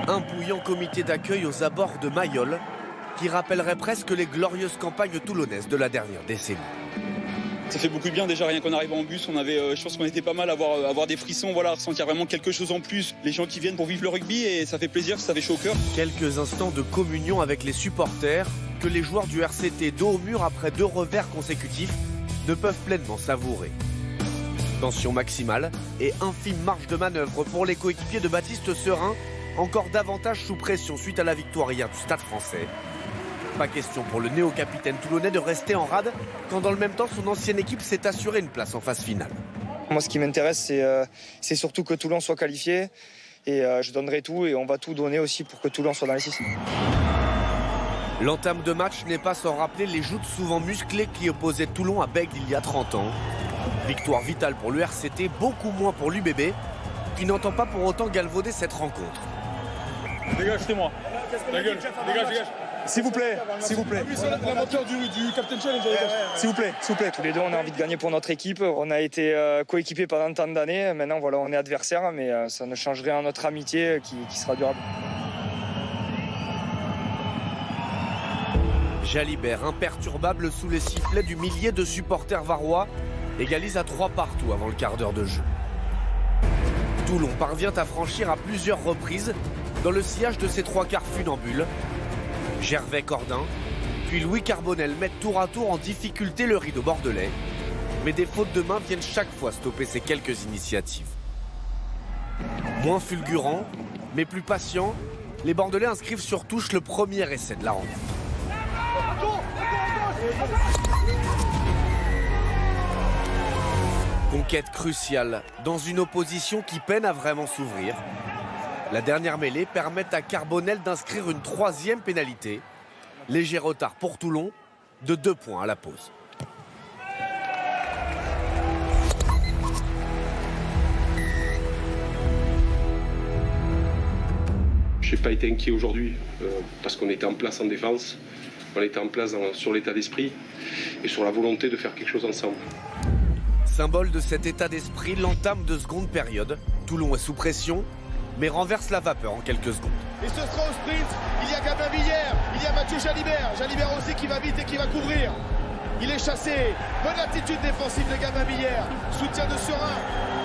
Un bouillant comité d'accueil aux abords de Mayol qui rappellerait presque les glorieuses campagnes toulonnaises de la dernière décennie. Ça fait beaucoup de bien déjà, rien qu'en arrivant en bus, je pense qu'on était pas mal à avoir des frissons, voilà, ressentir vraiment quelque chose en plus. Les gens qui viennent pour vivre le rugby et ça fait plaisir, ça fait chaud au cœur. Quelques instants de communion avec les supporters que les joueurs du RCT dos au mur après 2 revers consécutifs ne peuvent pleinement savourer. Tension maximale et infime marge de manœuvre pour les coéquipiers de Baptiste Serin, encore davantage sous pression suite à la victoire hier du Stade Français. Pas question pour le néo-capitaine toulonnais de rester en rade quand dans le même temps son ancienne équipe s'est assuré une place en phase finale. Moi ce qui m'intéresse c'est surtout que Toulon soit qualifié et je donnerai tout et on va tout donner aussi pour que Toulon soit dans les 6. L'entame de match n'est pas sans rappeler les joutes souvent musclées qui opposaient Toulon à Bègles il y a 30 ans. Victoire vitale pour le RCT, beaucoup moins pour l'UBB qui n'entend pas pour autant galvauder cette rencontre. Dégage, c'est moi. La gueule, dégage. S'il vous plaît, s'il vous plaît. La moteur du Captain Challenge. S'il vous plaît. Tous les deux, on a envie de gagner pour notre équipe. On a été coéquipés pendant tant d'années. Maintenant, voilà, on est adversaires, mais ça ne change rien à notre amitié qui sera durable. Jalibert, imperturbable sous les sifflets du millier de supporters varois, égalise à 3 partout avant le quart d'heure de jeu. Toulon parvient à franchir à plusieurs reprises dans le sillage de ses 3 quarts funambules. Gervais Cordin, puis Louis Carbonel mettent tour à tour en difficulté le rideau bordelais. Mais des fautes de main viennent chaque fois stopper ces quelques initiatives. Moins fulgurants, mais plus patients, les Bordelais inscrivent sur touche le premier essai de la rencontre. Conquête cruciale dans une opposition qui peine à vraiment s'ouvrir. La dernière mêlée permet à Carbonel d'inscrire une 3e pénalité. Léger retard pour Toulon, de 2 points à la pause. Je n'ai pas été inquiet aujourd'hui parce qu'on était en place en défense, on était en place sur l'état d'esprit et sur la volonté de faire quelque chose ensemble. Symbole de cet état d'esprit, l'entame de seconde période. Toulon est sous pression, mais renverse la vapeur en quelques secondes. Et ce sera au sprint, il y a Gabin Villière, il y a Mathieu Jalibert. Jalibert aussi qui va vite et qui va couvrir. Il est chassé, bonne attitude défensive de Gabin Villière. Soutien de Serin,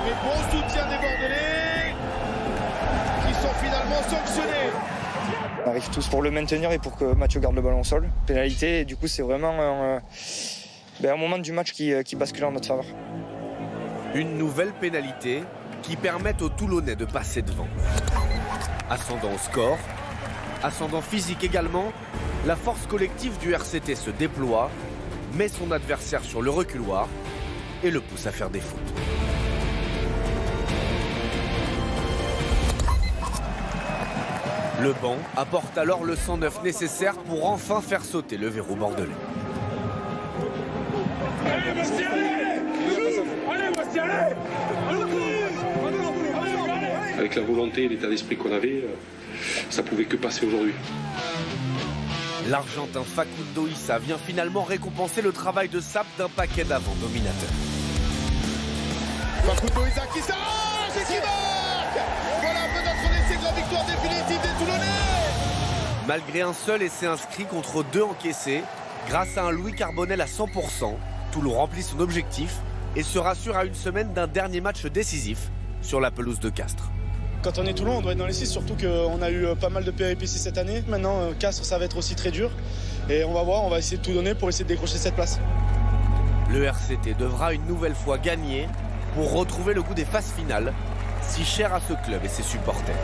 mais bon soutien des Bordelais qui sont finalement sanctionnés. On arrive tous pour le maintenir et pour que Mathieu garde le ballon au sol. Pénalité, et du coup c'est vraiment un moment du match qui bascule en notre faveur. Une nouvelle pénalité qui permet aux Toulonnais de passer devant. Ascendant au score, ascendant physique également, la force collective du RCT se déploie, met son adversaire sur le reculoir et le pousse à faire des fautes. Le banc apporte alors le 109 nécessaire pour enfin faire sauter le verrou bordelais. Avec la volonté et l'état d'esprit qu'on avait, ça pouvait que passer aujourd'hui. L'Argentin Facundo Issa vient finalement récompenser le travail de sape d'un paquet d'avant dominateurs. Facundo Issa qui s'arrache et qui marque. Voilà peut-être l'essai de la victoire définitive des Toulonnais. Malgré un seul essai inscrit contre 2 encaissés, grâce à un Louis Carbonel à 100%, Toulon remplit son objectif et se rassure à une semaine d'un dernier match décisif sur la pelouse de Castres. Quand on est Toulon, on doit être dans les 6, surtout qu'on a eu pas mal de péripéties cette année. Maintenant, Castres, ça va être aussi très dur. Et on va voir, on va essayer de tout donner pour essayer de décrocher cette place. Le RCT devra une nouvelle fois gagner pour retrouver le goût des phases finales, si cher à ce club et ses supporters.